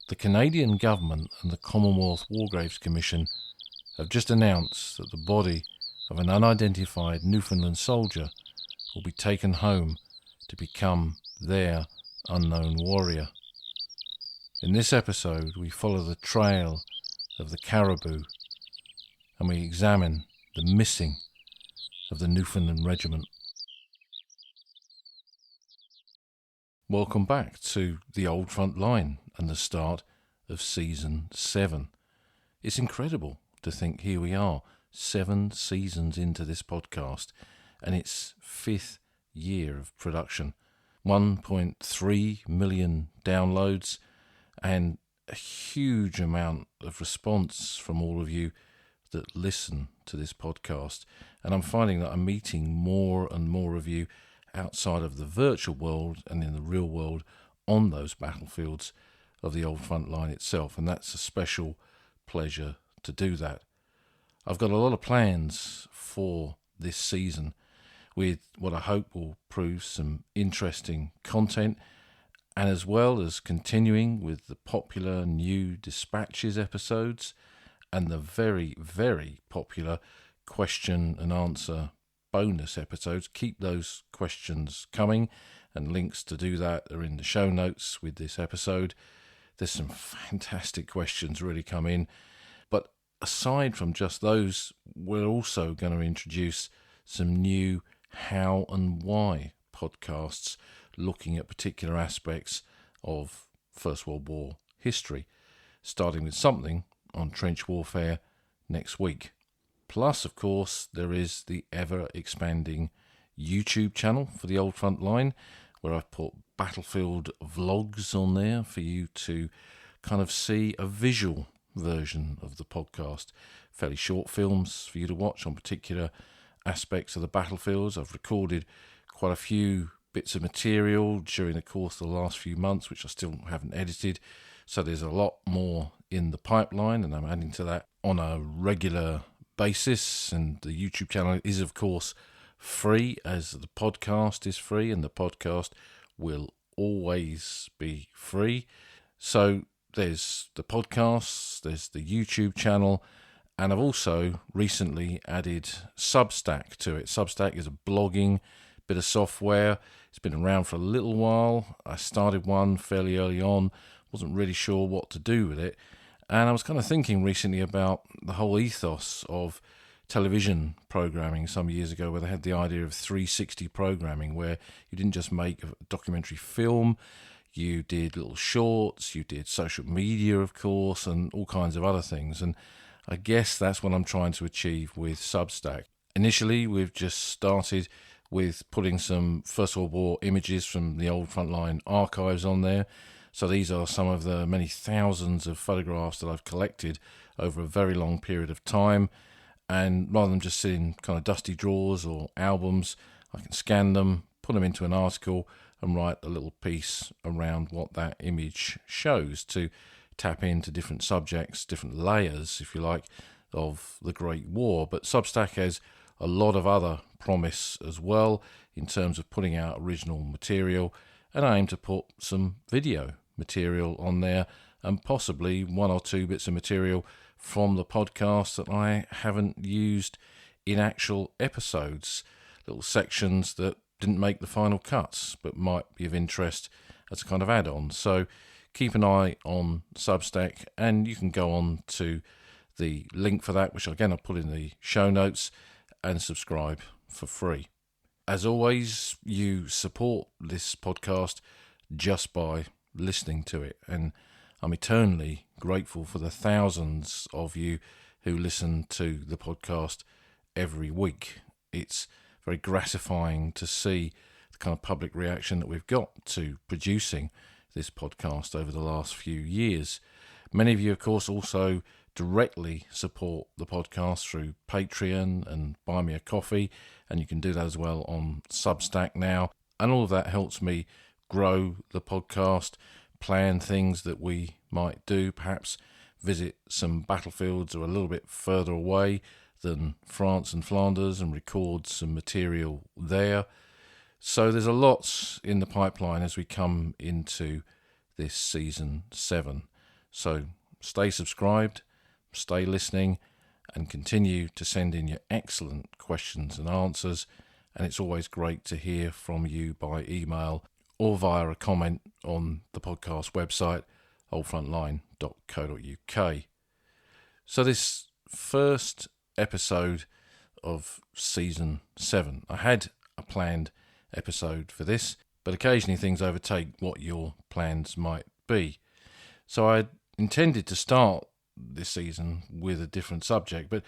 The Canadian government and the Commonwealth War Graves Commission have just announced that the body of an unidentified Newfoundland soldier will be taken home to become their unknown warrior. In this episode, we follow the trail of the caribou and we examine the missing of the Newfoundland Regiment. Welcome back to the old front line and the start of season 7. It's incredible to think here we are, 7 seasons into this podcast and its 5th year of production. 1.3 million downloads and a huge amount of response from all of you that listen to this podcast. And I'm finding that I'm meeting more and more of you outside of the virtual world and in the real world on those battlefields of the old front line itself, and that's a special pleasure to do that. I've got a lot of plans for this season with what I hope will prove some interesting content, and as well as continuing with the popular new Dispatches episodes and the very, very popular question and answer bonus episodes. Keep those questions coming, and links to do that are in the show notes with this episode. There's some fantastic questions really come in, but aside from just those, we're also going to introduce some new how and why podcasts looking at particular aspects of First World War history, starting with something on trench warfare next week. Plus, of course, there is the ever-expanding YouTube channel for the Old Front Line, where I've put battlefield vlogs on there for you to kind of see a visual version of the podcast. Fairly short films for you to watch on particular aspects of the battlefields. I've recorded quite a few bits of material during the course of the last few months, which I still haven't edited. So there's a lot more in the pipeline, and I'm adding to that on a regular basis. And the YouTube channel is, of course, free, as the podcast is free, and the podcast will always be free. So there's the podcasts, there's the YouTube channel, and I've also recently added Substack to it. Substack is a blogging bit of software. It's been around for a little while. I started one fairly early on, wasn't really sure what to do with it. And I was kind of thinking recently about the whole ethos of television programming some years ago, where they had the idea of 360 programming, where you didn't just make a documentary film, you did little shorts, you did social media, of course, and all kinds of other things. And I guess that's what I'm trying to achieve with Substack. Initially, we've just started with putting some First World War images from the old frontline archives on there. So these are some of the many thousands of photographs that I've collected over a very long period of time. And rather than just sit in kind of dusty drawers or albums, I can scan them, put them into an article, and write a little piece around what that image shows to tap into different subjects, different layers, if you like, of the Great War. But Substack has a lot of other promise as well in terms of putting out original material, and I aim to put some video material on there, and possibly 1 or 2 bits of material from the podcast that I haven't used in actual episodes, little sections that didn't make the final cuts but might be of interest as a kind of add-on. So keep an eye on Substack, and you can go on to the link for that, which again I'll put in the show notes, and subscribe for free. As always, you support this podcast just by listening to it, and I'm eternally grateful for the thousands of you who listen to the podcast every week. It's very gratifying to see the kind of public reaction that we've got to producing this podcast over the last few years. Many of you, of course, also directly support the podcast through Patreon and Buy Me a Coffee, and you can do that as well on Substack now. And all of that helps me grow the podcast, plan things that we might do, perhaps visit some battlefields that are a little bit further away than France and Flanders and record some material there. So there's a lot in the pipeline as we come into this season 7. So stay subscribed, stay listening, and continue to send in your excellent questions and answers. And it's always great to hear from you by email or via a comment on the podcast website, oldfrontline.co.uk. So this first episode of Season 7, I had a planned episode for this, but occasionally things overtake what your plans might be. So I intended to start this season with a different subject, but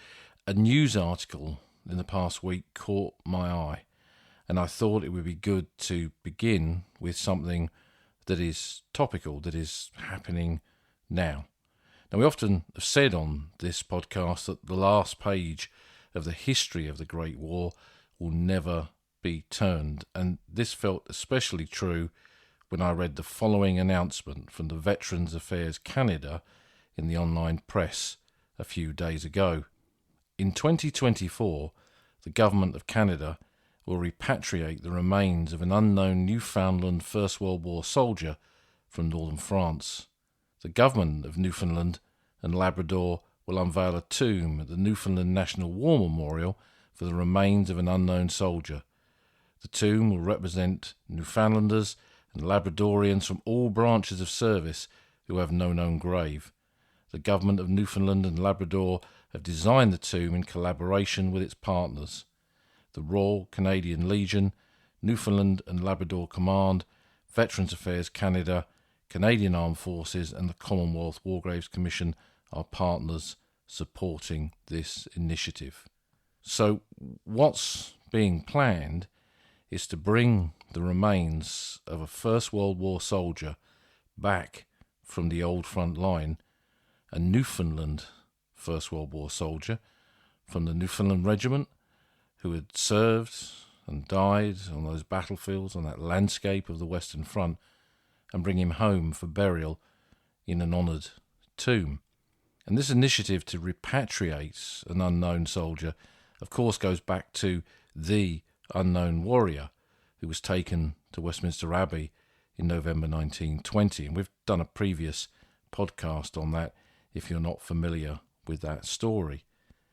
a news article in the past week caught my eye, and I thought it would be good to begin with something that is topical, that is happening now. Now, we often have said on this podcast that the last page of the history of the Great War will never be turned, and this felt especially true when I read the following announcement from the Veterans Affairs Canada in the online press a few days ago. In 2024, the Government of Canada will repatriate the remains of an unknown Newfoundland First World War soldier from northern France. The Government of Newfoundland and Labrador will unveil a tomb at the Newfoundland National War Memorial for the remains of an unknown soldier. The tomb will represent Newfoundlanders and Labradorians from all branches of service who have no known grave. The Government of Newfoundland and Labrador have designed the tomb in collaboration with its partners, the Royal Canadian Legion, Newfoundland and Labrador Command, Veterans Affairs Canada, Canadian Armed Forces and the Commonwealth War Graves Commission are partners supporting this initiative. So what's being planned is to bring the remains of a First World War soldier back from the old front line, a Newfoundland First World War soldier from the Newfoundland Regiment who had served and died on those battlefields, on that landscape of the Western Front, and bring him home for burial in an honoured tomb. And this initiative to repatriate an unknown soldier, of course, goes back to the unknown warrior who was taken to Westminster Abbey in November 1920. And we've done a previous podcast on that if you're not familiar with that story.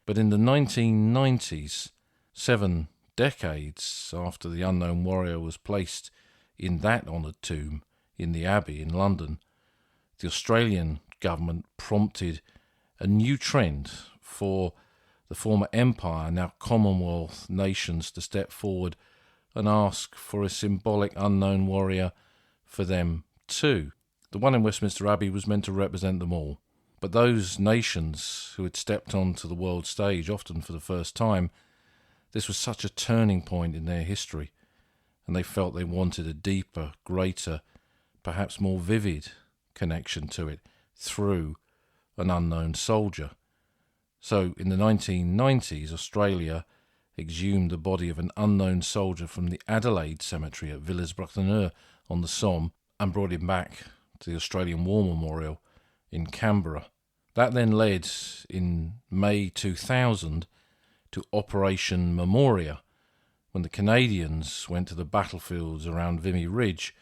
But in the 1990s, 7 decades after the unknown warrior was placed in that honoured tomb in the Abbey in London, the Australian government prompted a new trend for the former Empire, now Commonwealth nations, to step forward and ask for a symbolic unknown warrior for them too. The one in Westminster Abbey was meant to represent them all, but those nations who had stepped onto the world stage, often for the first time, this was such a turning point in their history, and they felt they wanted a deeper, greater, perhaps more vivid connection to it through an unknown soldier. So in the 1990s, Australia exhumed the body of an unknown soldier from the Adelaide Cemetery at Villers-Bretonneux on the Somme and brought him back to the Australian War Memorial in Canberra. That then led, in May 2000, to Operation Memoria, when the Canadians went to the battlefields around Vimy Ridge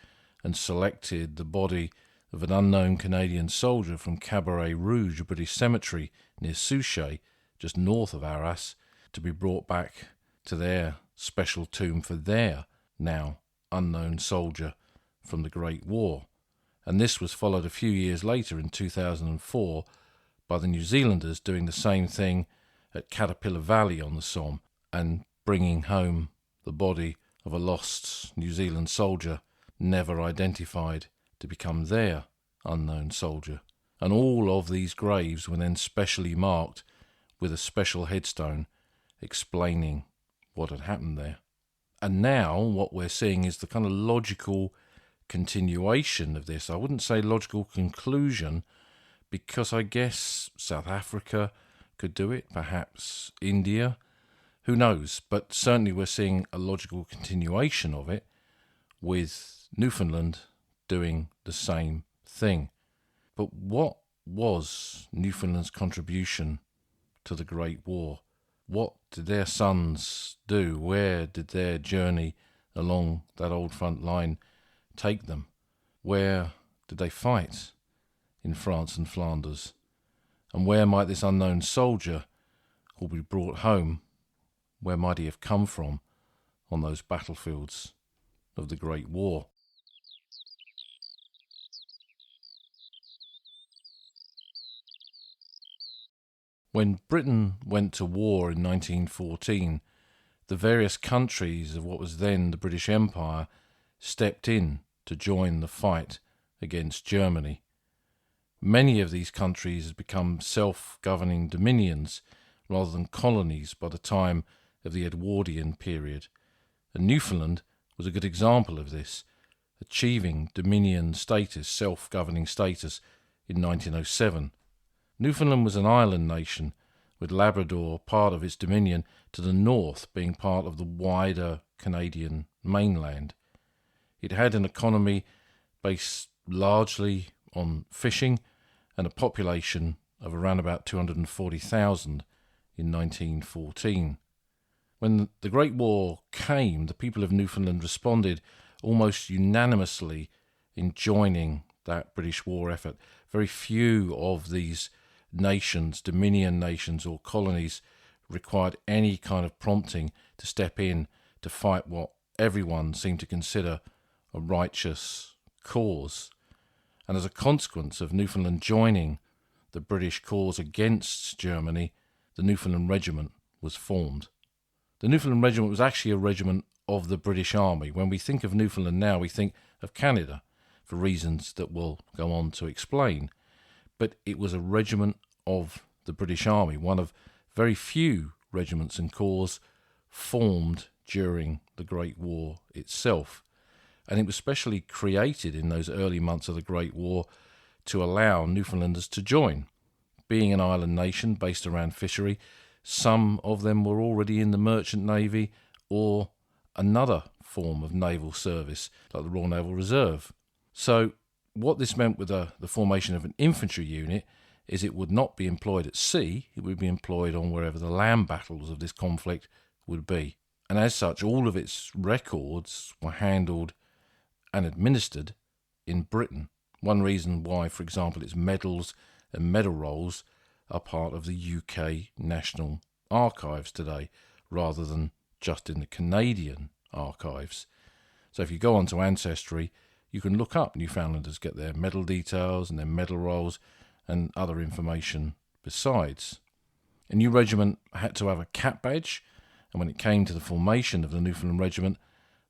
and selected the body of an unknown Canadian soldier from Cabaret Rouge, a British cemetery near Souchez, just north of Arras, to be brought back to their special tomb for their now unknown soldier from the Great War. And this was followed a few years later in 2004 by the New Zealanders doing the same thing at Caterpillar Valley on the Somme and bringing home the body of a lost New Zealand soldier never identified to become their unknown soldier. And all of these graves were then specially marked with a special headstone explaining what had happened there. And now what we're seeing is the kind of logical continuation of this. I wouldn't say logical conclusion, because I guess South Africa could do it, perhaps India, who knows, but certainly we're seeing a logical continuation of it with Newfoundland doing the same thing. But what was Newfoundland's contribution to the Great War? What did their sons do? Where did their journey along that old front line take them? Where did they fight in France and Flanders? And where might this unknown soldier who will be brought home, where might he have come from on those battlefields of the Great War? When Britain went to war in 1914, the various countries of what was then the British Empire stepped in to join the fight against Germany. Many of these countries had become self-governing dominions rather than colonies by the time of the Edwardian period, and Newfoundland was a good example of this, achieving dominion status, self-governing status in 1907. Newfoundland was an island nation, with Labrador, part of its dominion, to the north being part of the wider Canadian mainland. It had an economy based largely on fishing and a population of around about 240,000 in 1914. When the Great War came, the people of Newfoundland responded almost unanimously in joining that British war effort. Very few of these nations, dominion nations or colonies, required any kind of prompting to step in to fight what everyone seemed to consider a righteous cause. And as a consequence of Newfoundland joining the British cause against Germany, the Newfoundland Regiment was formed. The Newfoundland Regiment was actually a regiment of the British Army. When we think of Newfoundland now, we think of Canada, for reasons that we'll go on to explain. But it was a regiment of the British Army, one of very few regiments and corps formed during the Great War itself. And it was specially created in those early months of the Great War to allow Newfoundlanders to join. Being an island nation based around fishery, some of them were already in the merchant navy or another form of naval service, like the Royal Naval Reserve. So what this meant with the formation of an infantry unit is it would not be employed at sea, it would be employed on wherever the land battles of this conflict would be. And as such, all of its records were handled and administered in Britain. One reason why, for example, its medals and medal rolls are part of the UK National Archives today, rather than just in the Canadian archives. So if you go onto Ancestry, you can look up Newfoundlanders, get their medal details and their medal rolls and other information besides. A new regiment had to have a cap badge, and when it came to the formation of the Newfoundland Regiment,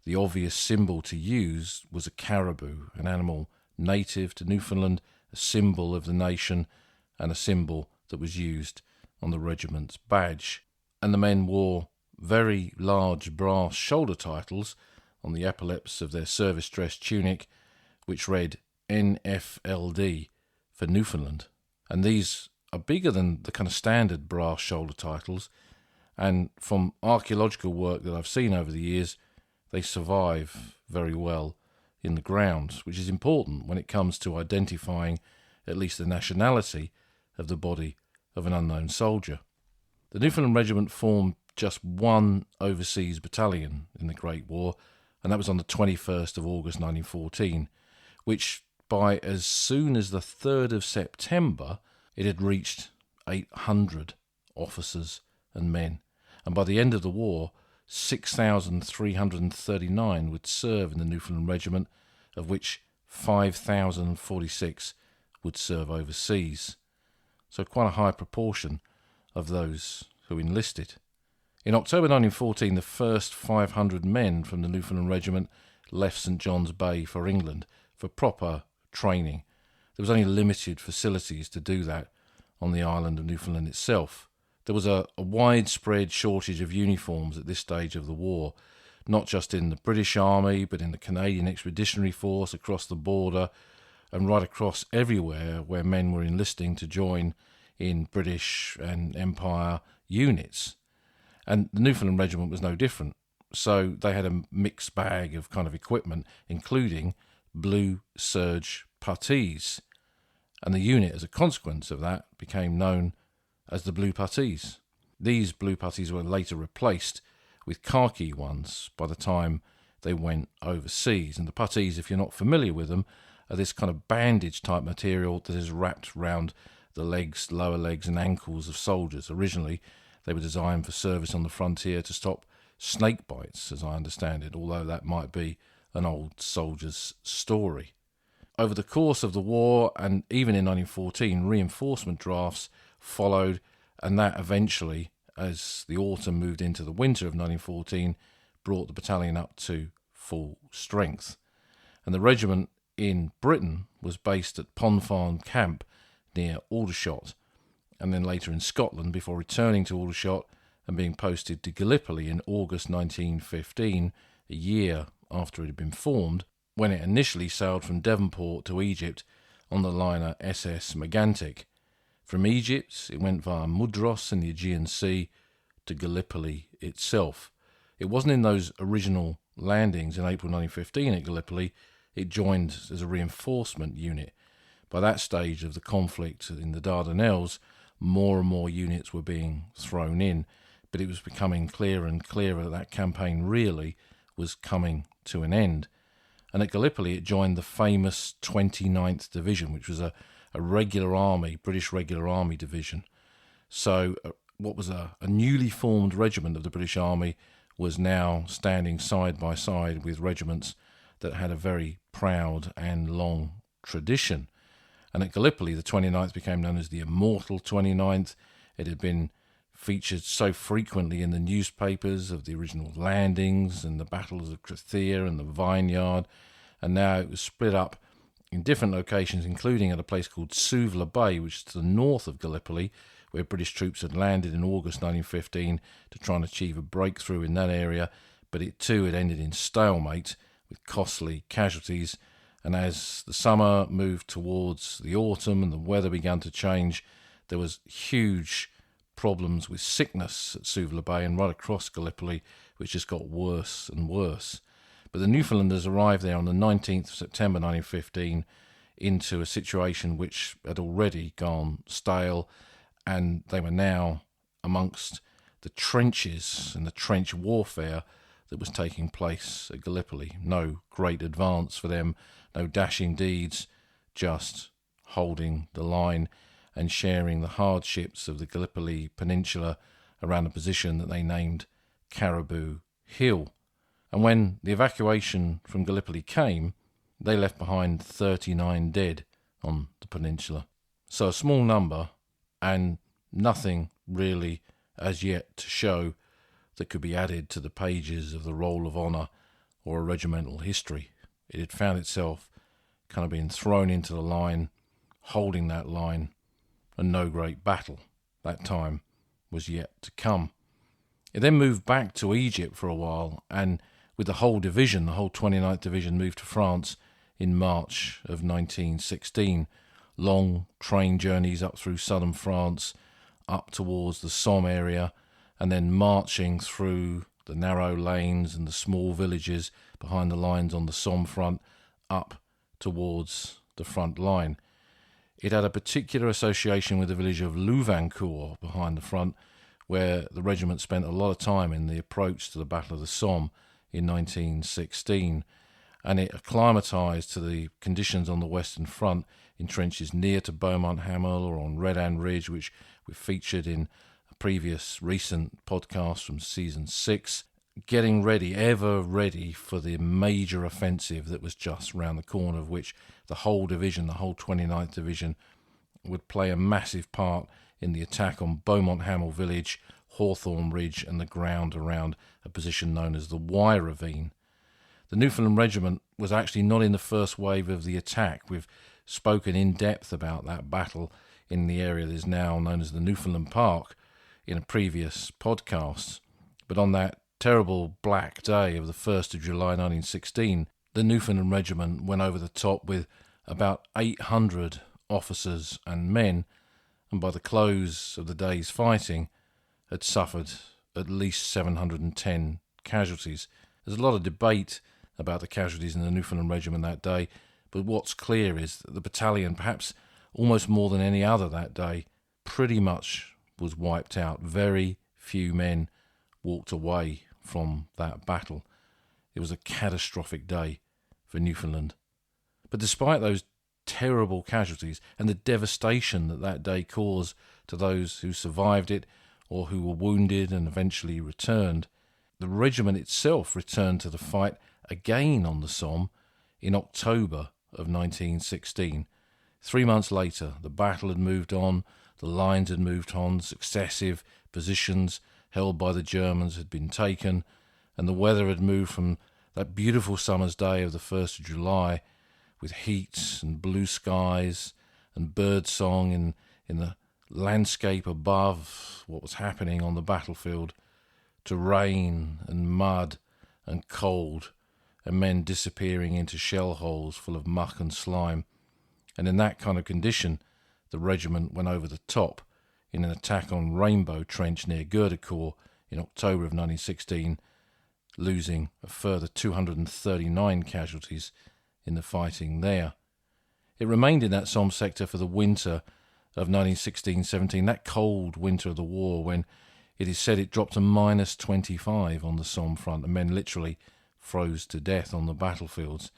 the obvious symbol to use was a caribou, an animal native to Newfoundland, a symbol of the nation, and a symbol that was used on the regiment's badge. And the men wore very large brass shoulder titles on the epaulets of their service dress tunic, which read NFLD for Newfoundland. And these are bigger than the kind of standard brass shoulder titles, and from archaeological work that I've seen over the years, they survive very well in the ground, which is important when it comes to identifying at least the nationality of the body of an unknown soldier. The Newfoundland Regiment formed just one overseas battalion in the Great War, and that was on the 21st of August 1914, which by as soon as the 3rd of September, it had reached 800 officers and men. And by the end of the war, 6,339 would serve in the Newfoundland Regiment, of which 5,046 would serve overseas. So quite a high proportion of those who enlisted. In October 1914, the first 500 men from the Newfoundland Regiment left St John's Bay for England for proper training. There was only limited facilities to do that on the island of Newfoundland itself. There was a widespread shortage of uniforms at this stage of the war, not just in the British Army, but in the Canadian Expeditionary Force across the border and right across everywhere where men were enlisting to join in British and Empire units. And the Newfoundland Regiment was no different. So they had a mixed bag of kind of equipment, including blue serge puttees. And the unit, as a consequence of that, became known as the blue puttees. These blue puttees were later replaced with khaki ones by the time they went overseas. And the puttees, if you're not familiar with them, are this kind of bandage type material that is wrapped around the legs, lower legs and ankles of soldiers. Originally, they were designed for service on the frontier to stop snake bites, as I understand it, although that might be an old soldier's story. Over the course of the war, and even in 1914, reinforcement drafts followed, and that eventually, as the autumn moved into the winter of 1914, brought the battalion up to full strength. And the regiment in Britain was based at Pond Farm Camp near Aldershot, and then later in Scotland before returning to Aldershot and being posted to Gallipoli in August 1915, a year after it had been formed, when it initially sailed from Devonport to Egypt on the liner SS Megantic. From Egypt, it went via Mudros in the Aegean Sea to Gallipoli itself. It wasn't in those original landings in April 1915 at Gallipoli. It joined as a reinforcement unit. By that stage of the conflict in the Dardanelles, more and more units were being thrown in, but it was becoming clearer and clearer that campaign really was coming to an end. And at Gallipoli it joined the famous 29th Division, which was a regular army, British regular army division. So what was a newly formed regiment of the British Army was now standing side by side with regiments that had a very proud and long tradition. And at Gallipoli, the 29th became known as the Immortal 29th. It had been featured so frequently in the newspapers of the original landings and the battles of Krithia and the Vineyard, and now it was split up in different locations, including at a place called Suvla Bay, which is to the north of Gallipoli, where British troops had landed in August 1915 to try and achieve a breakthrough in that area, but it too had ended in stalemate with costly casualties. And as the summer moved towards the autumn and the weather began to change, there was huge problems with sickness at Suvla Bay and right across Gallipoli, which just got worse and worse. But the Newfoundlanders arrived there on the 19th of September 1915 into a situation which had already gone stale, and they were now amongst the trenches and the trench warfare that was taking place at Gallipoli. No great advance for them, no dashing deeds, just holding the line and sharing the hardships of the Gallipoli Peninsula around a position that they named Caribou Hill. And when the evacuation from Gallipoli came, they left behind 39 dead on the peninsula. So a small number, and nothing really as yet to show that could be added to the pages of the Roll of Honour or a regimental history. It had found itself kind of being thrown into the line, holding that line, and no great battle. That time was yet to come. It then moved back to Egypt for a while, and with the whole division, the whole 29th Division, moved to France in March of 1916. Long train journeys up through southern France, up towards the Somme area, and then marching through the narrow lanes and the small villages behind the lines on the Somme front, up towards the front line. It had a particular association with the village of Louvaincourt behind the front, where the regiment spent a lot of time in the approach to the Battle of the Somme in 1916, and it acclimatised to the conditions on the Western Front in trenches near to Beaumont Hamel or on Redan Ridge, which we featured in a previous recent podcast from Season 6, getting ready, ever ready for the major offensive that was just round the corner, of which the whole division, the whole 29th Division, would play a massive part in the attack on Beaumont Hamel village, Hawthorne Ridge and the ground around a position known as the Y Ravine. The Newfoundland Regiment was actually not in the first wave of the attack. We've spoken in depth about that battle in the area that is now known as the Newfoundland Park in a previous podcast. But on that terrible black day of the 1st of July 1916, the Newfoundland Regiment went over the top with about 800 officers and men, and by the close of the day's fighting had suffered at least 710 casualties. There's a lot of debate about the casualties in the Newfoundland Regiment that day, but what's clear is that the battalion, perhaps almost more than any other that day, pretty much was wiped out. Very few men walked away from that battle. It was a catastrophic day for Newfoundland. But despite those terrible casualties and the devastation that day caused to those who survived it or who were wounded and eventually returned, the regiment itself returned to the fight again on the Somme in October of 1916. 3 months later, the battle had moved on, the lines had moved on, successive positions held by the Germans had been taken, and the weather had moved from that beautiful summer's day of the 1st of July with heat and blue skies and bird song in the landscape above what was happening on the battlefield, to rain and mud and cold and men disappearing into shell holes full of muck and slime. And in that kind of condition, the regiment went over the top in an attack on Rainbow Trench near Gurdecourt in October of 1916, losing a further 239 casualties in the fighting there. It remained in that Somme sector for the winter of 1916-17, that cold winter of the war, when it is said it dropped to minus 25 on the Somme front and men literally froze to death on the battlefields.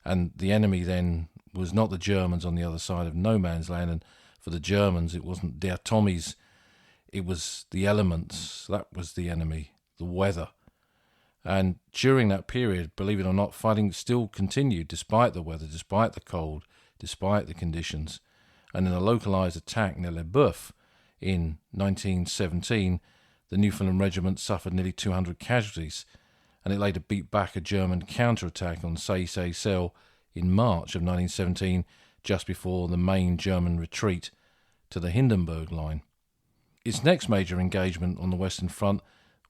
And the enemy then was not the Germans on the other side of no man's land, and for the Germans it wasn't Der Tommies, it was the elements. That was the enemy, the weather. And during that period, believe it or not, fighting still continued despite the weather, despite the cold, despite the conditions. And in a localised attack near Le Boeuf in 1917, the Newfoundland Regiment suffered nearly 200 casualties, and it later beat back a German counterattack on Sey-Sey-Sel in March of 1917, just before the main German retreat to the Hindenburg Line. Its next major engagement on the Western Front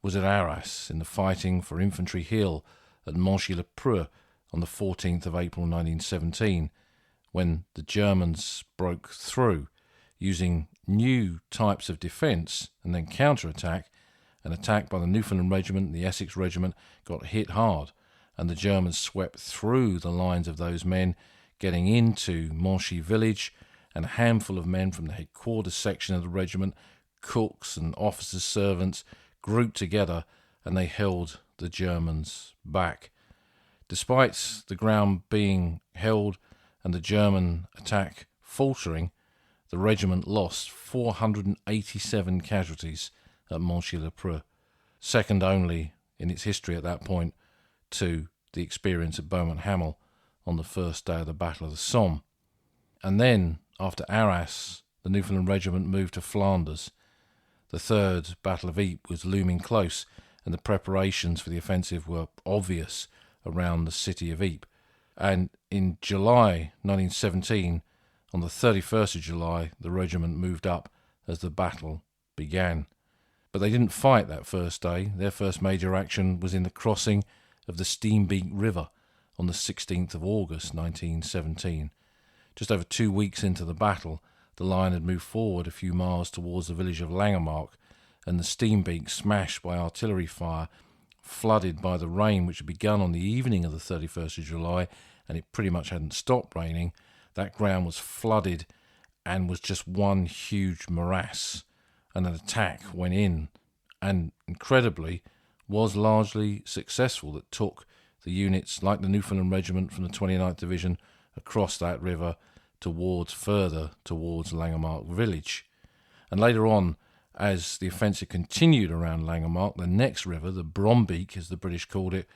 was at Arras, in the fighting for Infantry Hill at Monchy-le-Preux on the 14th of April 1917, when the Germans broke through, using new types of defence and then counterattack. An attack by the Newfoundland Regiment and the Essex Regiment got hit hard, and the Germans swept through the lines of those men, getting into Monchy village, and a handful of men from the headquarters section of the regiment, cooks and officers' servants, grouped together, and they held the Germans back. Despite the ground being held and the German attack faltering, the regiment lost 487 casualties at Monchy-le-Preux, second only in its history at that point to the experience at Beaumont Hamel on the first day of the Battle of the Somme. And then, after Arras, the Newfoundland Regiment moved to Flanders. The Third Battle of Ypres was looming close, and the preparations for the offensive were obvious around the city of Ypres. And in July 1917, on the 31st of July, the regiment moved up as the battle began. But they didn't fight that first day. Their first major action was in the crossing of the Steenbeek River on the 16th of August 1917. Just over 2 weeks into the battle, the line had moved forward a few miles towards the village of Langemarck, and the Steenbeek, smashed by artillery fire, flooded by the rain which had begun on the evening of the 31st of July, and it pretty much hadn't stopped raining. That ground was flooded and was just one huge morass. And an attack went in, and incredibly was largely successful, that took the units like the Newfoundland Regiment from the 29th Division across that river further towards Langemarck village. And later on, as the offensive continued around Langemarck, the next river, the Brombeek as the British called it,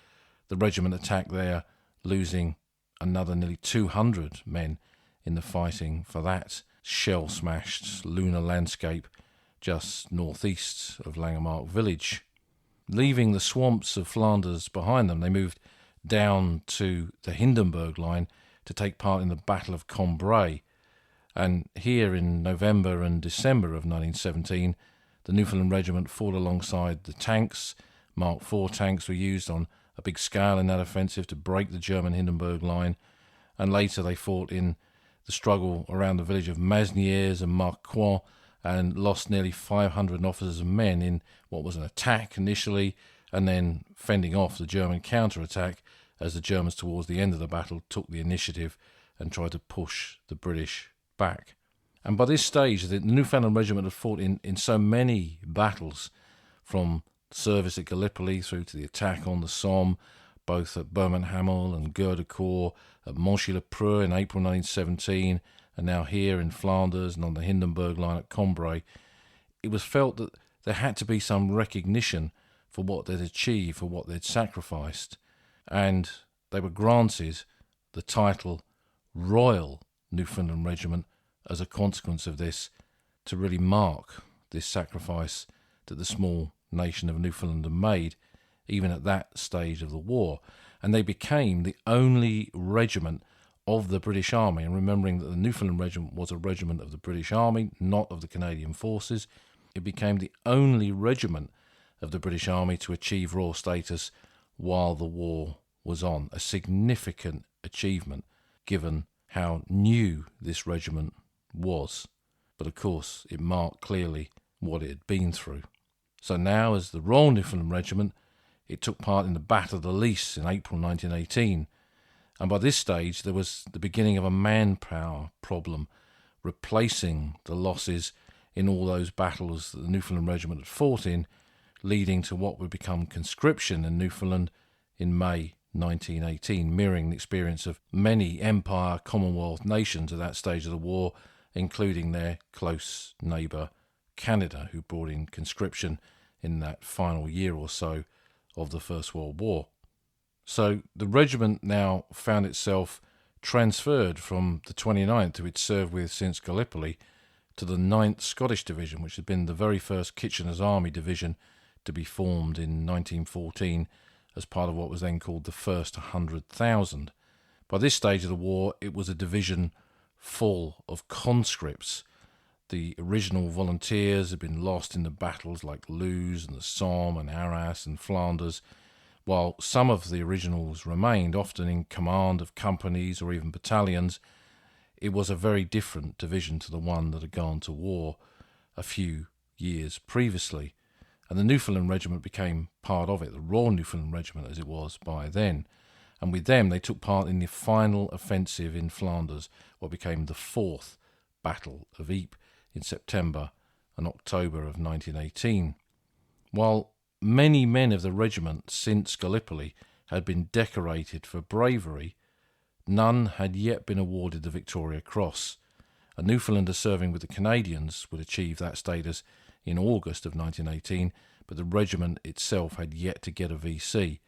the regiment attacked there, losing another nearly 200 men in the fighting for that shell-smashed lunar landscape just northeast of Langemarck village. Leaving the swamps of Flanders behind them, they moved down to the Hindenburg Line to take part in the Battle of Cambrai. And here in November and December of 1917, the Newfoundland Regiment fought alongside the tanks. Mark IV tanks were used on a big scale in that offensive to break the German Hindenburg Line. And later they fought in the struggle around the village of Masnieres and Marcoing, and lost nearly 500 officers and men in what was an attack initially, and then fending off the German counterattack as the Germans towards the end of the battle took the initiative and tried to push the British back. And by this stage, the Newfoundland Regiment had fought in so many battles, from service at Gallipoli through to the attack on the Somme, both at Beaumont-Hamel and Gouda-Corps, at Monchy-le-Preux in April 1917, and now here in Flanders and on the Hindenburg line at Cambrai. It was felt that there had to be some recognition for what they'd achieved, for what they'd sacrificed, and they were granted the title Royal Newfoundland Regiment as a consequence of this, to really mark this sacrifice that the small nation of Newfoundland had made, even at that stage of the war. And they became the only regiment of the British Army, and remembering that the Newfoundland Regiment was a regiment of the British Army, not of the Canadian Forces, it became the only regiment of the British Army to achieve royal status while the war was on. A significant achievement given how new this regiment was. But of course, it marked clearly what it had been through. So now, as the Royal Newfoundland Regiment, it took part in the Battle of the Lys in April 1918. And by this stage, there was the beginning of a manpower problem, replacing the losses in all those battles that the Newfoundland Regiment had fought in, leading to what would become conscription in Newfoundland in May 1918, mirroring the experience of many Empire Commonwealth nations at that stage of the war, including their close neighbour Canada, who brought in conscription in that final year or so of the First World War. So the regiment now found itself transferred from the 29th, who it served with since Gallipoli, to the 9th Scottish Division, which had been the very first Kitchener's Army Division to be formed in 1914 as part of what was then called the First 100,000. By this stage of the war, it was a division full of conscripts. The original volunteers had been lost in the battles like Loos and the Somme and Arras and Flanders, while some of the originals remained, often in command of companies or even battalions. It was a very different division to the one that had gone to war a few years previously. And the Newfoundland Regiment became part of it, the Royal Newfoundland Regiment as it was by then. And with them, they took part in the final offensive in Flanders, what became the Fourth Battle of Ypres in September and October of 1918. While many men of the regiment since Gallipoli had been decorated for bravery, none had yet been awarded the Victoria Cross. A Newfoundlander serving with the Canadians would achieve that status in August of 1918, but the regiment itself had yet to get a VC,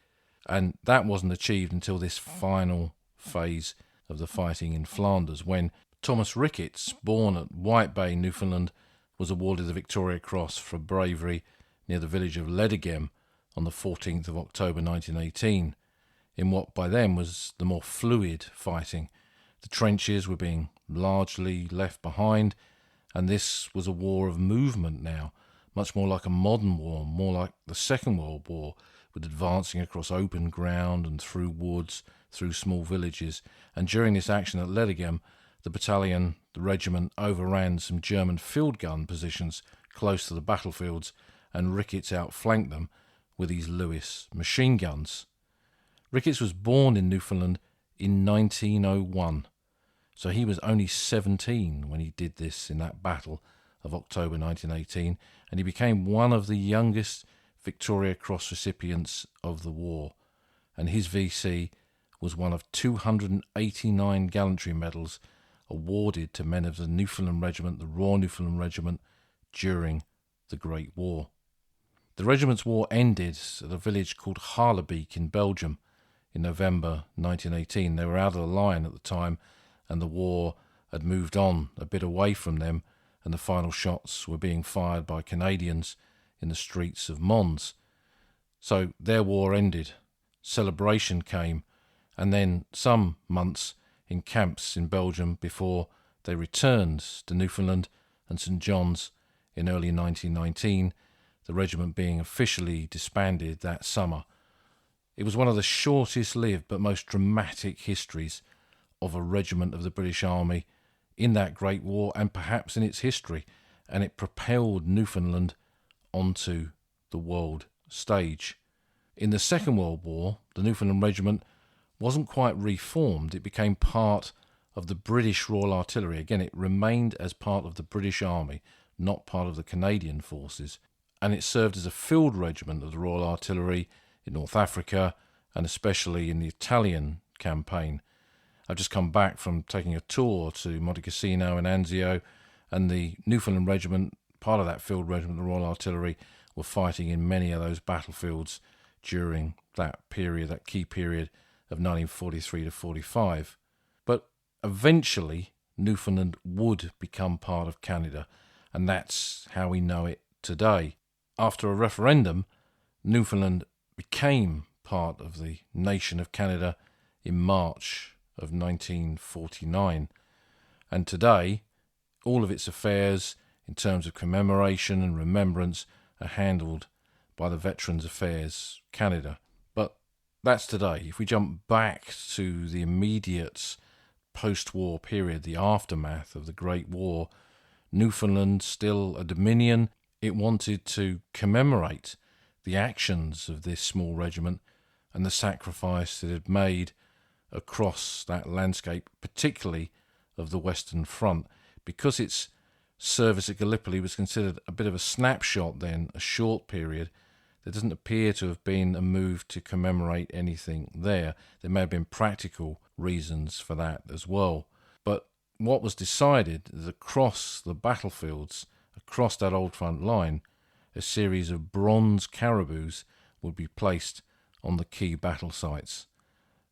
and that wasn't achieved until this final phase of the fighting in Flanders, when Thomas Ricketts, born at White Bay, Newfoundland, was awarded the Victoria Cross for bravery near the village of Ledegem on the 14th of October 1918, in what by then was the more fluid fighting. The trenches were being largely left behind, and this was a war of movement now, much more like a modern war, more like the Second World War, with advancing across open ground and through woods, through small villages. And during this action at Ledegem, the battalion, the regiment, overran some German field gun positions close to the battlefields, and Ricketts outflanked them with his Lewis machine guns. Ricketts was born in Newfoundland in 1901, so he was only 17 when he did this in that battle of October 1918, and he became one of the youngest Victoria Cross recipients of the war, and his VC was one of 289 gallantry medals awarded to men of the Newfoundland Regiment, the Royal Newfoundland Regiment, during the Great War. The regiment's war ended at a village called Haarlebeek in Belgium in November 1918. They were out of the line at the time, and the war had moved on a bit away from them, and the final shots were being fired by Canadians in the streets of Mons. So their war ended. Celebration came, and then some months in camps in Belgium before they returned to Newfoundland and St. John's in early 1919, the regiment being officially disbanded that summer. It was one of the shortest lived but most dramatic histories of a regiment of the British Army in that Great War, and perhaps in its history, and it propelled Newfoundland onto the world stage. In the Second World War, the Newfoundland Regiment wasn't quite reformed. It became part of the British Royal Artillery. Again, it remained as part of the British Army, not part of the Canadian Forces, and it served as a field regiment of the Royal Artillery in North Africa and especially in the Italian campaign. I've just come back from taking a tour to Monte Cassino and Anzio, and the Newfoundland Regiment, part of that field regiment, the Royal Artillery, were fighting in many of those battlefields during that period, that key period of 1943 to 45. But eventually, Newfoundland would become part of Canada, and that's how we know it today. After a referendum, Newfoundland became part of the nation of Canada in March of 1949. And today, all of its affairs in terms of commemoration and remembrance are handled by the Veterans Affairs Canada. But that's today. If we jump back to the immediate post-war period, the aftermath of the Great War, Newfoundland, still a dominion, it wanted to commemorate the actions of this small regiment and the sacrifice it had made across that landscape, particularly of the Western Front, because its service at Gallipoli was considered a bit of a snapshot then, a short period. There doesn't appear to have been a move to commemorate anything there. There may have been practical reasons for that as well. But what was decided is across the battlefields, across that old front line, a series of bronze caribous would be placed on the key battle sites.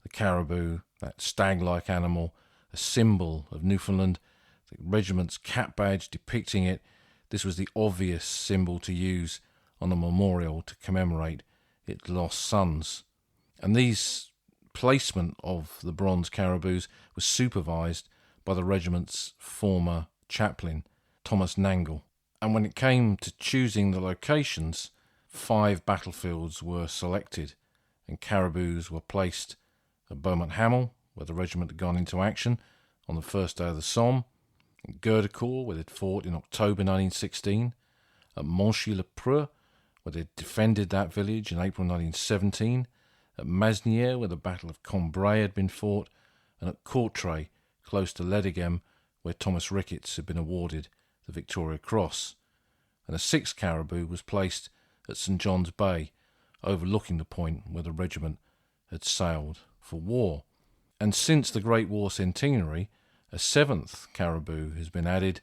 The caribou, that stag-like animal, a symbol of Newfoundland, the regiment's cap badge depicting it, this was the obvious symbol to use on a memorial to commemorate its lost sons. And these placement of the bronze caribous was supervised by the regiment's former chaplain, Thomas Nangle. And when it came to choosing the locations, 5 battlefields were selected, and caribous were placed at Beaumont Hamel, where the regiment had gone into action on the first day of the Somme, at Gardecourt, where they'd fought in October 1916, at Monchy-le-Preux, where they'd defended that village in April 1917, at Masnieres, where the Battle of Cambrai had been fought, and at Courtrai, close to Ledegem, where Thomas Ricketts had been awarded the Victoria Cross. And a 6th caribou was placed at St John's Bay, overlooking the point where the regiment had sailed for war. And since the Great War centenary, a 7th caribou has been added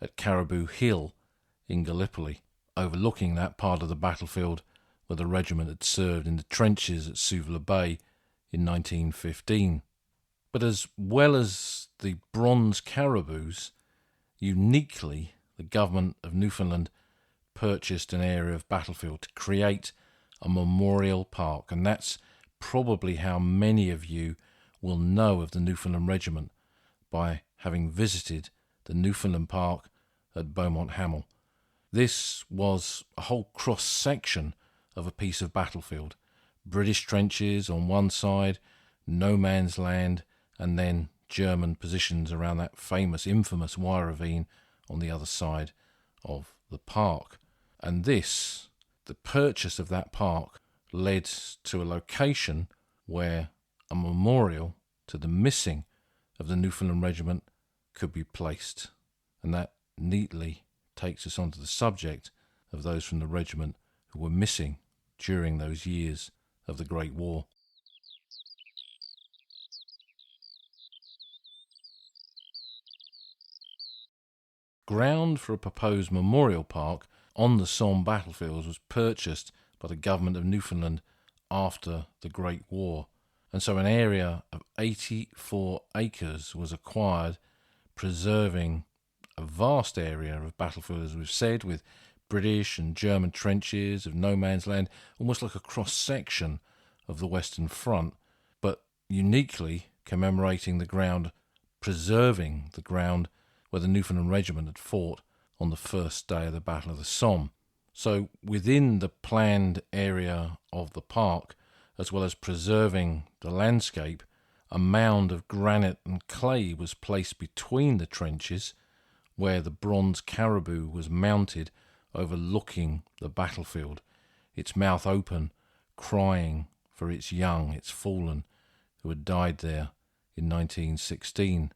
at Caribou Hill in Gallipoli, overlooking that part of the battlefield where the regiment had served in the trenches at Suvla Bay in 1915. But as well as the bronze caribous, uniquely the government of Newfoundland purchased an area of battlefield to create a memorial park, and that's probably how many of you will know of the Newfoundland Regiment, by having visited the Newfoundland Park at Beaumont Hamel. This was a whole cross-section of a piece of battlefield. British trenches on one side, no man's land, and then German positions around that famous, infamous Wye Ravine on the other side of the park. And this, the purchase of that park, led to a location where a memorial to the missing of the Newfoundland Regiment could be placed. And that neatly takes us onto the subject of those from the regiment who were missing during those years of the Great War. Ground for a proposed memorial park on the Somme battlefields was purchased by the government of Newfoundland after the Great War, and so an area of 84 acres was acquired, preserving a vast area of battlefield, as we've said, with British and German trenches of no man's land, almost like a cross-section of the Western Front, but uniquely commemorating the ground, preserving the ground where the Newfoundland Regiment had fought on the first day of the Battle of the Somme. So within the planned area of the park, as well as preserving the landscape, a mound of granite and clay was placed between the trenches where the bronze caribou was mounted, overlooking the battlefield, its mouth open, crying for its young, its fallen, who had died there in 1916.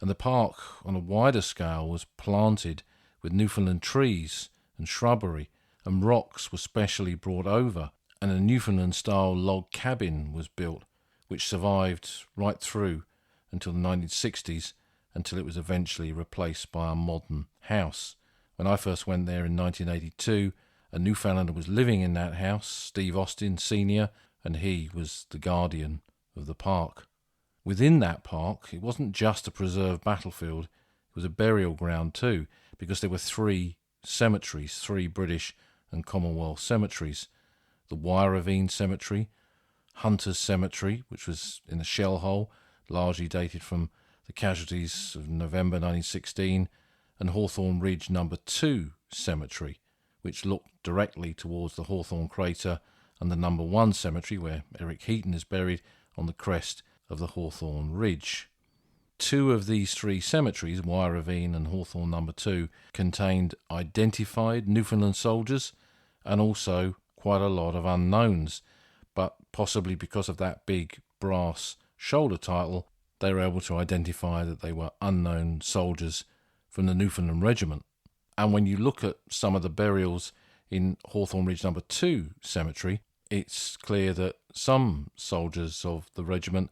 And the park, on a wider scale, was planted with Newfoundland trees and shrubbery, and rocks were specially brought over and a Newfoundland-style log cabin was built, which survived right through until the 1960s, until it was eventually replaced by a modern house. When I first went there in 1982, a Newfoundlander was living in that house, Steve Austin Sr., and he was the guardian of the park. Within that park, it wasn't just a preserved battlefield, it was a burial ground too, because there were 3 cemeteries, 3 British and Commonwealth cemeteries. The Ravine Cemetery, Hunter's Cemetery, which was in a shell hole, largely dated from the casualties of November 1916, and Hawthorne Ridge No. 2 Cemetery, which looked directly towards the Hawthorne crater, and the No. 1 Cemetery, where Eric Heaton is buried on the crest of the Hawthorne Ridge. 2 of these 3 cemeteries, Ravine and Hawthorne No. 2, contained identified Newfoundland soldiers and also quite a lot of unknowns, but possibly because of that big brass shoulder title, they were able to identify that they were unknown soldiers from the Newfoundland Regiment. And when you look at some of the burials in Hawthorne Ridge No. 2 Cemetery, it's clear that some soldiers of the regiment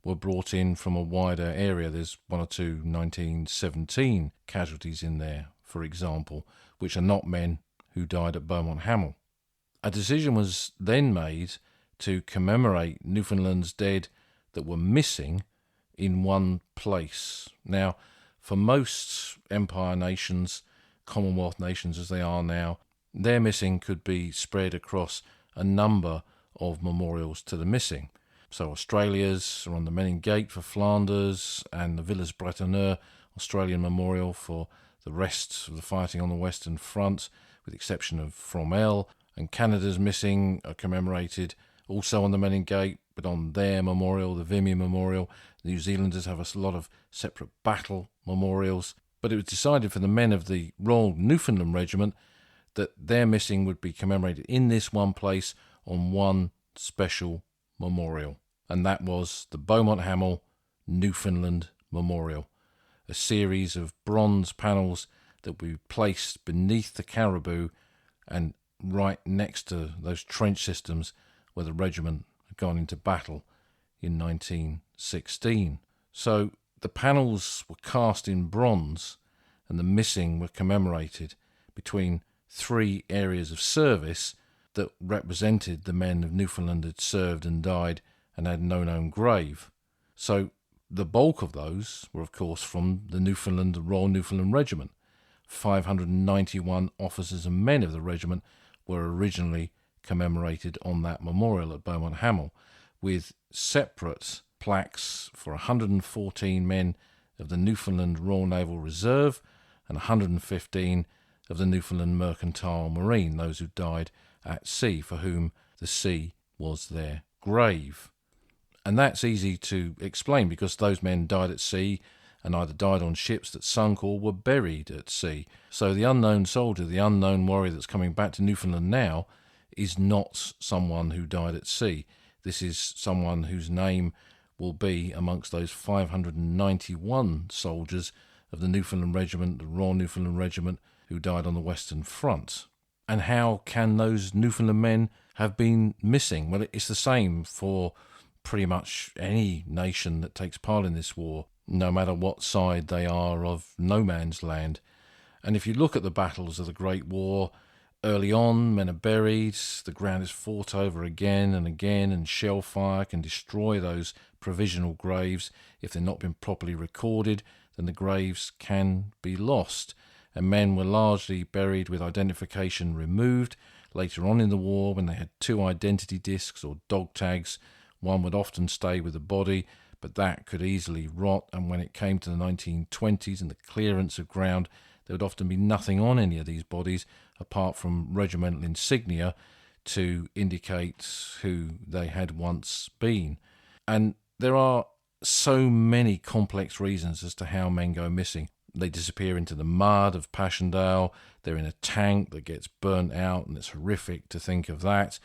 were brought in from a wider area. There's 1 or 2 1917 casualties in there, for example, which are not men who died at Beaumont Hamel. A decision was then made to commemorate Newfoundland's dead that were missing in one place. Now, for most Empire nations, Commonwealth nations as they are now, their missing could be spread across a number of memorials to the missing. So Australia's are on the Menin Gate for Flanders, and the Villers Bretonneux Australian Memorial for the rest of the fighting on the Western Front, with the exception of Fromelles. And Canada's missing are commemorated also on the Menin Gate, but on their memorial, the Vimy Memorial. The New Zealanders have a lot of separate battle memorials. But it was decided for the men of the Royal Newfoundland Regiment that their missing would be commemorated in this one place on one special memorial. And that was the Beaumont Hamel Newfoundland Memorial, a series of bronze panels that would be placed beneath the caribou and right next to those trench systems where the regiment had gone into battle in 1916. So the panels were cast in bronze and the missing were commemorated between 3 areas of service that represented the men of Newfoundland had served and died and had no known grave. So the bulk of those were, of course, from the Royal Newfoundland Regiment. 591 officers and men of the regiment were originally commemorated on that memorial at Beaumont Hamel, with separate plaques for 114 men of the Newfoundland Royal Naval Reserve and 115 of the Newfoundland Mercantile Marine, those who died at sea, for whom the sea was their grave. And that's easy to explain because those men died at sea and either died on ships that sunk or were buried at sea. So the unknown soldier, the unknown warrior that's coming back to Newfoundland now, is not someone who died at sea. This is someone whose name will be amongst those 591 soldiers of the Newfoundland Regiment, the Royal Newfoundland Regiment, who died on the Western Front. And how can those Newfoundland men have been missing? Well, it's the same for pretty much any nation that takes part in this war, no matter what side they are of no man's land. And if you look at the battles of the Great War, early on, men are buried, the ground is fought over again, and shell fire can destroy those provisional graves. If they've not been properly recorded, then the graves can be lost. And men were largely buried with identification removed. Later on in the war, when they had 2 identity discs or dog tags, one would often stay with the body, but that could easily rot, and when it came to the 1920s and the clearance of ground, there would often be nothing on any of these bodies apart from regimental insignia to indicate who they had once been. And there are so many complex reasons as to how men go missing. They disappear into the mud of Passchendaele, they're in a tank that gets burnt out, and it's horrific to think of that.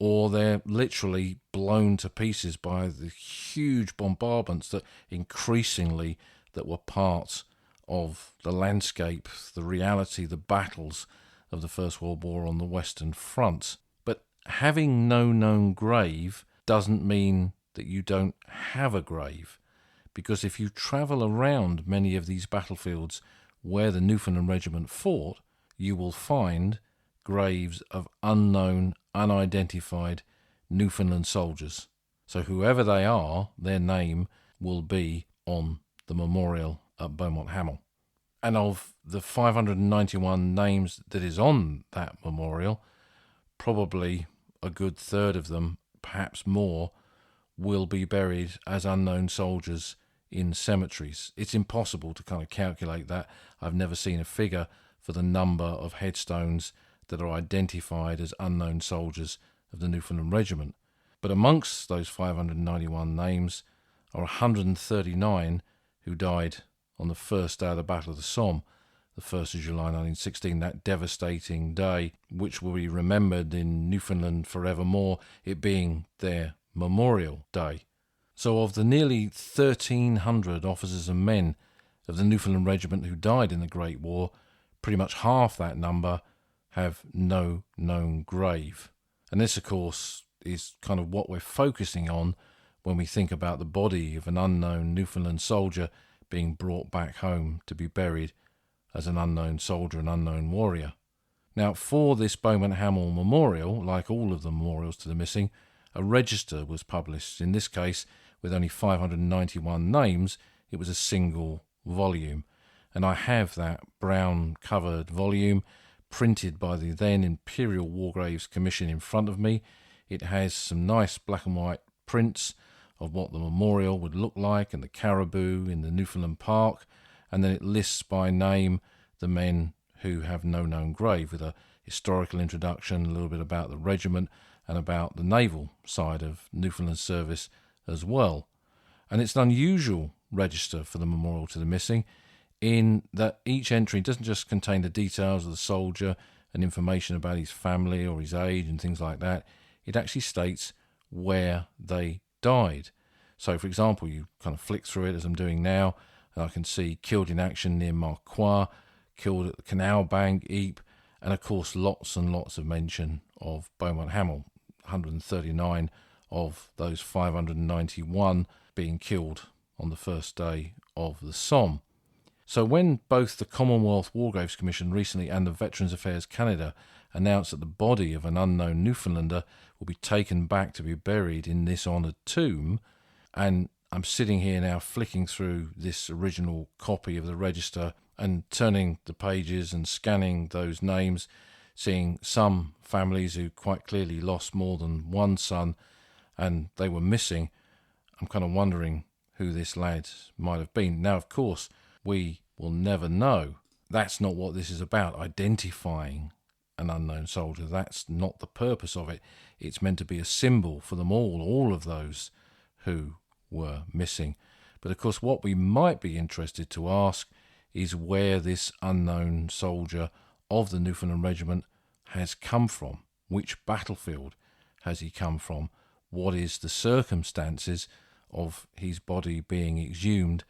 Or they're literally blown to pieces by the huge bombardments that increasingly that were part of the landscape, the reality, the battles of the First World War on the Western Front. But having no known grave doesn't mean that you don't have a grave, because if you travel around many of these battlefields where the Newfoundland Regiment fought, you will find graves of unknown, unidentified Newfoundland soldiers. So whoever they are, their name will be on the memorial at Beaumont Hamel. And of the 591 names that is on that memorial, probably a good third of them, perhaps more, will be buried as unknown soldiers in cemeteries. It's impossible to kind of calculate that. I've never seen a figure for the number of headstones that are identified as unknown soldiers of the Newfoundland Regiment. But amongst those 591 names are 139 who died on the first day of the Battle of the Somme, the 1st of July 1916, that devastating day, which will be remembered in Newfoundland forevermore, it being their Memorial Day. So of the nearly 1,300 officers and men of the Newfoundland Regiment who died in the Great War, pretty much half that number have no known grave. And this, of course, is kind of what we're focusing on when we think about the body of an unknown Newfoundland soldier being brought back home to be buried as an unknown soldier, an unknown warrior. Now, for this Beaumont Hamel memorial, like all of the memorials to the missing, a register was published. In this case, with only 591 names, it was a single volume. And I have that brown-covered volume printed by the then Imperial War Graves Commission in front of me. It has some nice black and white prints of what the memorial would look like and the caribou in the Newfoundland Park, and then it lists by name the men who have no known grave, with a historical introduction, a little bit about the regiment and about the naval side of Newfoundland service as well. And it's an unusual register for the memorial to the missing, in that each entry doesn't just contain the details of the soldier and information about his family or his age and things like that. It actually states where they died. So, for example, you kind of flick through it as I'm doing now, and I can see killed in action near Marquois, killed at the Canal Bank, Ypres, and of course lots and lots of mention of Beaumont Hamel, 139 of those 591 being killed on the first day of the Somme. So when both the Commonwealth War Graves Commission recently and the Veterans Affairs Canada announced that the body of an unknown Newfoundlander will be taken back to be buried in this honoured tomb, and I'm sitting here now flicking through this original copy of the register and turning the pages and scanning those names, seeing some families who quite clearly lost more than one son and they were missing, I'm kind of wondering who this lad might have been. Now, of course, we will never know. That's not what this is about, identifying an unknown soldier. That's not the purpose of it. It's meant to be a symbol for them all of those who were missing. But of course, what we might be interested to ask is where this unknown soldier of the Newfoundland Regiment has come from. Which battlefield has he come from? What is the circumstances of his body being exhumed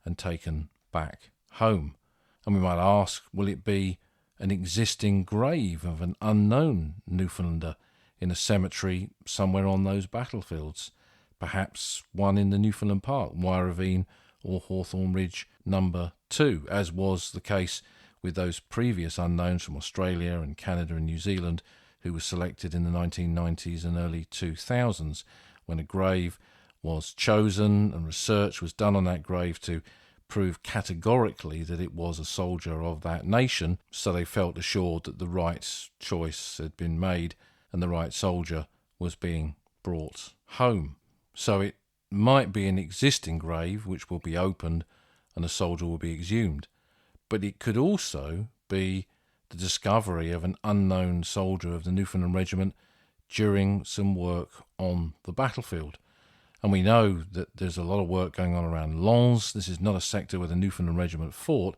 and taken back home? And we might ask, will it be an existing grave of an unknown Newfoundlander in a cemetery somewhere on those battlefields? Perhaps one in the Newfoundland Park, Wye Ravine or Hawthorne Ridge number 2, as was the case with those previous unknowns from Australia and Canada and New Zealand who were selected in the 1990s and early 2000s, when a grave was chosen and research was done on that grave to prove categorically that it was a soldier of that nation, so they felt assured that the right choice had been made and the right soldier was being brought home. So it might be an existing grave which will be opened and a soldier will be exhumed, but it could also be the discovery of an unknown soldier of the Newfoundland Regiment during some work on the battlefield. And we know that there's a lot of work going on around Lens. This is not a sector where the Newfoundland Regiment fought,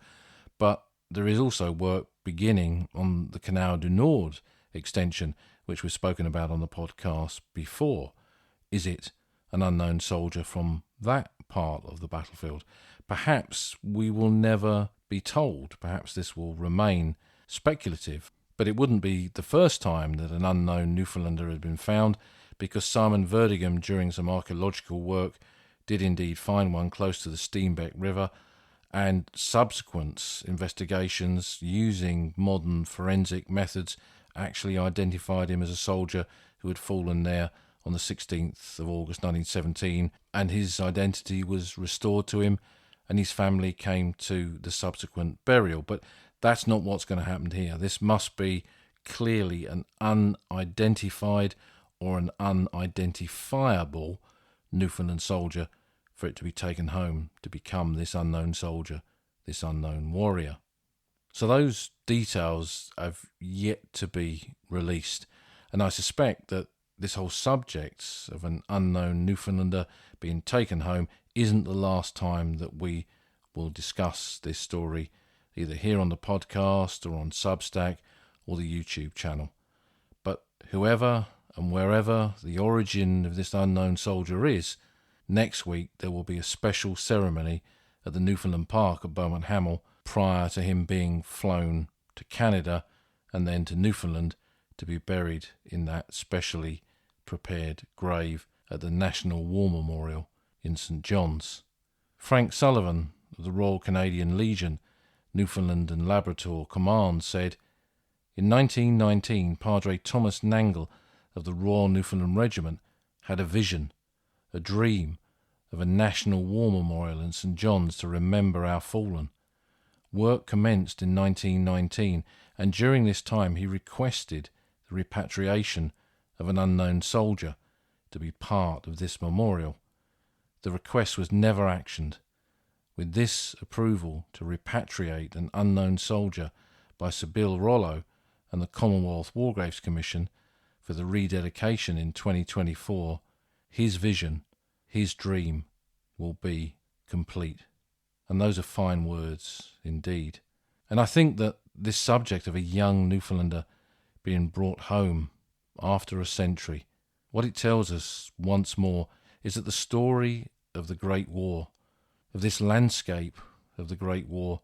but there is also work beginning on the Canal du Nord extension, which we've spoken about on the podcast before. Is it an unknown soldier from that part of the battlefield? Perhaps we will never be told. Perhaps this will remain speculative. But it wouldn't be the first time that an unknown Newfoundlander had been found, because Simon Verdigam, during some archaeological work, did indeed find one close to the Steenbeck River, and subsequent investigations using modern forensic methods actually identified him as a soldier who had fallen there on the 16th of August 1917, and his identity was restored to him, and his family came to the subsequent burial. But that's not what's going to happen here. This must be clearly an unidentified or an unidentifiable Newfoundland soldier for it to be taken home to become this unknown soldier, this unknown warrior. So those details have yet to be released, and I suspect that this whole subject of an unknown Newfoundlander being taken home isn't the last time that we will discuss this story, either here on the podcast or on Substack or the YouTube channel. But whoever and wherever the origin of this unknown soldier is, next week there will be a special ceremony at the Newfoundland Park at Beaumont Hamel prior to him being flown to Canada and then to Newfoundland to be buried in that specially prepared grave at the National War Memorial in St. John's. Frank Sullivan of the Royal Canadian Legion, Newfoundland and Labrador Command, said, "In 1919, Padre Thomas Nangle of the Royal Newfoundland Regiment had a vision, a dream of a National War Memorial in St. John's to remember our fallen. Work commenced in 1919, and during this time he requested the repatriation of an unknown soldier to be part of this memorial. The request was never actioned. With this approval to repatriate an unknown soldier by Sir Bill Rollo and the Commonwealth War Graves Commission for the rededication in 2024, his vision, his dream will be complete." And those are fine words indeed. And I think that this subject of a young Newfoundlander being brought home after a century, what it tells us once more is that the story of the Great War, of this landscape of the Great War,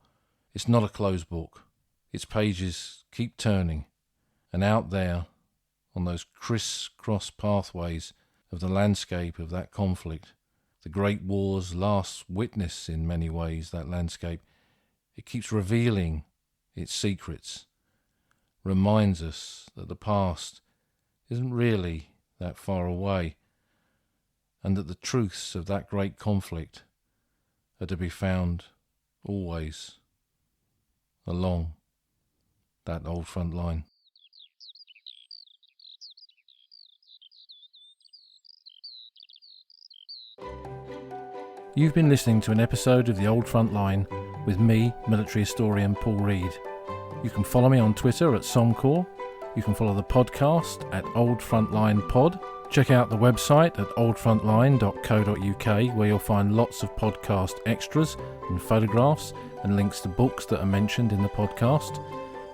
it's not a closed book. Its pages keep turning, and out there on those criss-cross pathways of the landscape of that conflict, the Great War's last witness in many ways, that landscape, it keeps revealing its secrets, reminds us that the past isn't really that far away, and that the truths of that great conflict are to be found always along that old front line. You've been listening to an episode of The Old Front Line with me, military historian Paul Reed. You can follow me on Twitter at Somcor. You can follow the podcast at Old Frontline Pod. Check out the website at oldfrontline.co.uk, where you'll find lots of podcast extras and photographs and links to books that are mentioned in the podcast.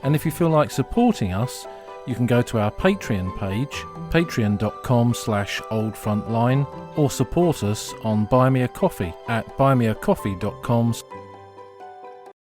And if you feel like supporting us, you can go to our Patreon page, patreon.com/oldfrontline, or support us on Buy Me a Coffee at buymeacoffee.com/oldfrontline.